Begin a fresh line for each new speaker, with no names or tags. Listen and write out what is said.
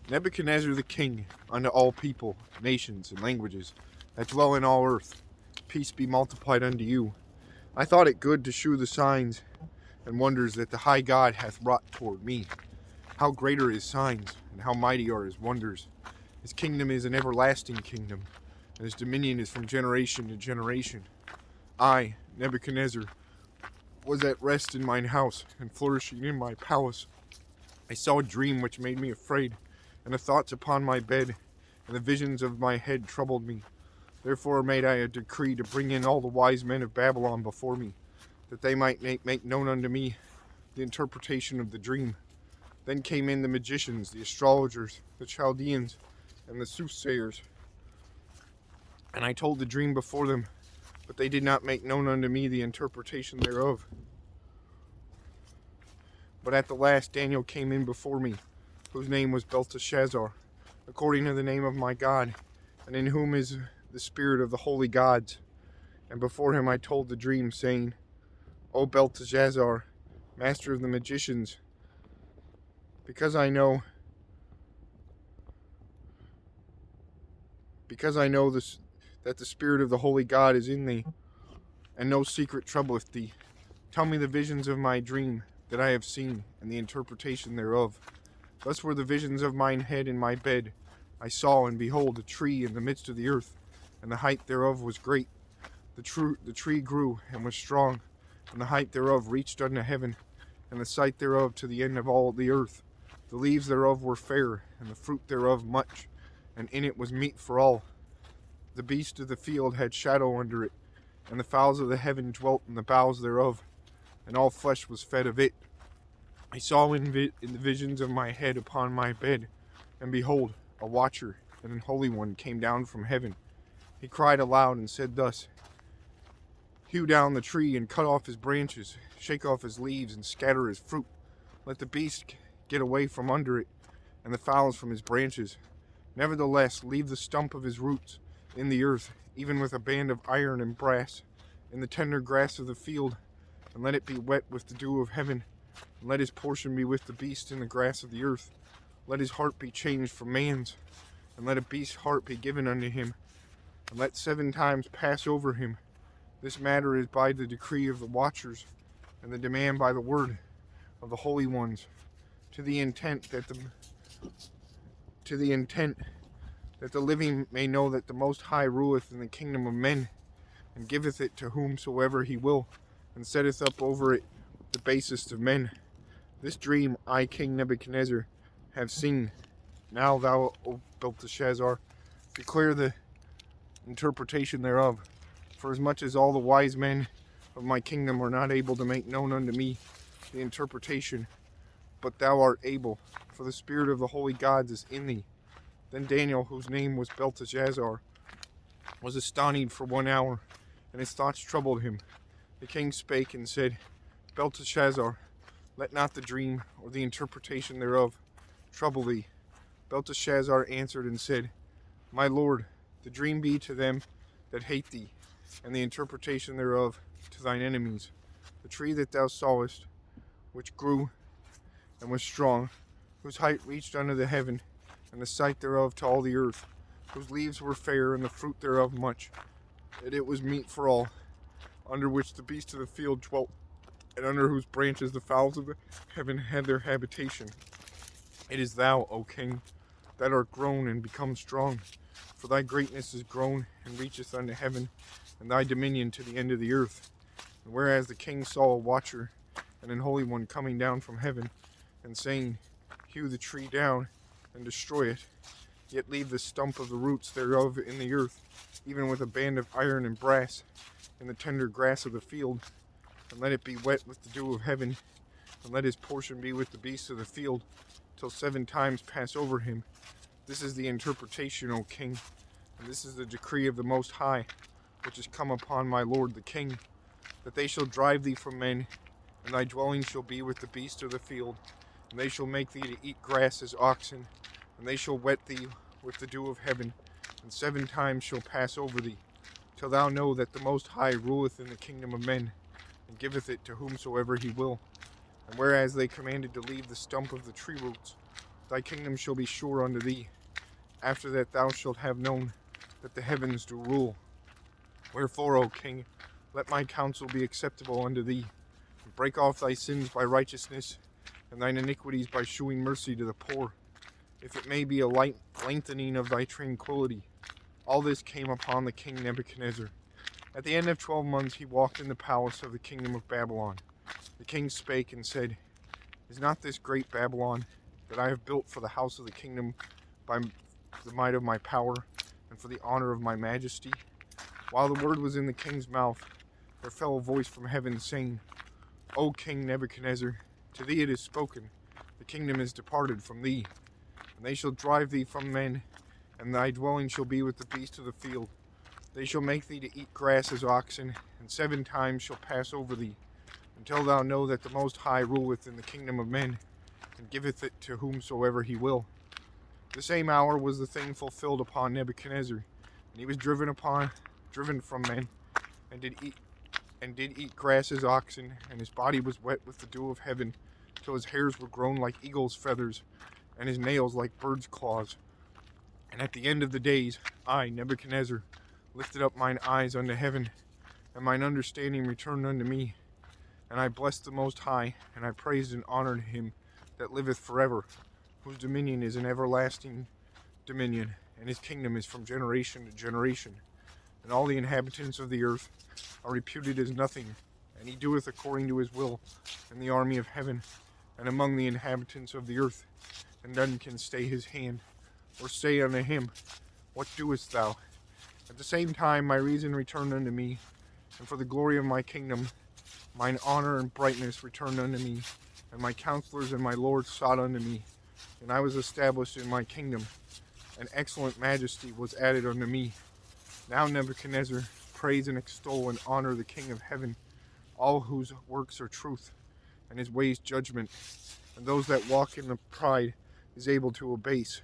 Nebuchadnezzar the king, unto all people, nations, and languages, that dwell in all earth, peace be multiplied unto you. I thought it good to shew the signs and wonders that the high God hath wrought toward me. How great are his signs, and how mighty are his wonders. His kingdom is an everlasting kingdom, and his dominion is from generation to generation. I, Nebuchadnezzar, was at rest in mine house, and flourishing in my palace. I saw a dream which made me afraid, and the thoughts upon my bed, and the visions of my head troubled me. Therefore made I a decree to bring in all the wise men of Babylon before me, that they might make known unto me the interpretation of the dream. Then came in the magicians, the astrologers, the Chaldeans, and the soothsayers. And I told the dream before them, but they did not make known unto me the interpretation thereof. But at the last Daniel came in before me, whose name was Belteshazzar, according to the name of my God, and in whom is the spirit of the holy gods. And before him I told the dream, saying, O Belteshazzar, master of the magicians, because I know that the spirit of the holy God is in thee, and no secret troubleth thee. Tell me the visions of my dream that I have seen, and the interpretation thereof. Thus were the visions of mine head in my bed. I saw, and behold, a tree in the midst of the earth, and the height thereof was great. The tree grew, and was strong, and the height thereof reached unto heaven, and the sight thereof to the end of all the earth. The leaves thereof were fair, and the fruit thereof much, and in it was meat for all. The beasts of the field had shadow under it, and the fowls of the heaven dwelt in the boughs thereof, and all flesh was fed of it. I saw in the visions of my head upon my bed, and behold, a watcher and an holy one came down from heaven. He cried aloud and said thus, Hew down the tree and cut off his branches, shake off his leaves and scatter his fruit. Let the beasts get away from under it, and the fowls from his branches. Nevertheless, leave the stump of his roots in the earth, even with a band of iron and brass, in the tender grass of the field, and let it be wet with the dew of heaven, and let his portion be with the beast in the grass of the earth. Let his heart be changed from man's, and let a beast's heart be given unto him, and let 7 times pass over him. This matter is by the decree of the watchers, and the demand by the word of the holy ones, to the intent that the living may know that the Most High ruleth in the kingdom of men, and giveth it to whomsoever he will, and setteth up over it the basest of men. This dream I, King Nebuchadnezzar, have seen. Now thou, O Belteshazzar, declare the interpretation thereof. For as much as all the wise men of my kingdom were not able to make known unto me the interpretation, but thou art able, for the spirit of the holy gods is in thee. Then Daniel, whose name was Belteshazzar, was astonished for 1 hour, and his thoughts troubled him. The king spake and said, Belteshazzar, let not the dream or the interpretation thereof trouble thee. Belteshazzar answered and said, My lord, the dream be to them that hate thee, and the interpretation thereof to thine enemies. The tree that thou sawest, which grew and was strong, whose height reached unto the heaven, and the sight thereof to all the earth, whose leaves were fair, and the fruit thereof much, that it was meat for all, under which the beasts of the field dwelt, and under whose branches the fowls of the heaven had their habitation. It is thou, O king, that art grown and become strong, for thy greatness is grown and reacheth unto heaven, and thy dominion to the end of the earth. And whereas the king saw a watcher and an holy one coming down from heaven, and saying, Hew the tree down and destroy it, yet leave the stump of the roots thereof in the earth, even with a band of iron and brass, in the tender grass of the field, and let it be wet with the dew of heaven, and let his portion be with the beasts of the field, till 7 times pass over him. This is the interpretation, O king, and this is the decree of the Most High, which is come upon my lord the king, that they shall drive thee from men, and thy dwelling shall be with the beasts of the field, and they shall make thee to eat grass as oxen, and they shall wet thee with the dew of heaven, and 7 times shall pass over thee, till thou know that the Most High ruleth in the kingdom of men, and giveth it to whomsoever he will. And whereas they commanded to leave the stump of the tree roots, thy kingdom shall be sure unto thee. After that thou shalt have known that the heavens do rule. Wherefore, O king, let my counsel be acceptable unto thee. Break off thy sins by righteousness, and thine iniquities by shewing mercy to the poor, if it may be a light lengthening of thy tranquility. All this came upon the king Nebuchadnezzar. At the end of 12 months he walked in the palace of the kingdom of Babylon. The king spake and said, Is not this great Babylon, that I have built for the house of the kingdom by the might of my power, and for the honor of my majesty? While the word was in the king's mouth, there fell a voice from heaven, saying, O King Nebuchadnezzar, to thee it is spoken, the kingdom is departed from thee, and they shall drive thee from men, and thy dwelling shall be with the beasts of the field. They shall make thee to eat grass as oxen, and 7 times shall pass over thee, until thou know that the Most High ruleth in the kingdom of men, and giveth it to whomsoever he will. The same hour was the thing fulfilled upon Nebuchadnezzar, and he was driven from men, and did eat grass as oxen, and his body was wet with the dew of heaven, till his hairs were grown like eagle's feathers, and his nails like birds' claws. And at the end of the days, I, Nebuchadnezzar, lifted up mine eyes unto heaven, and mine understanding returned unto me. And I blessed the Most High, and I praised and honored him that liveth forever, whose dominion is an everlasting dominion, and his kingdom is from generation to generation. And all the inhabitants of the earth are reputed as nothing, and he doeth according to his will in the army of heaven, and among the inhabitants of the earth, and none can stay his hand, or say unto him, What doest thou? At the same time my reason returned unto me, and for the glory of my kingdom, mine honor and brightness returned unto me, and my counselors and my lords sought unto me, and I was established in my kingdom, and excellent majesty was added unto me. Now Nebuchadnezzar, praise and extol and honor the King of heaven, all whose works are truth, and his ways judgment, and those that walk in the pride is able to abase.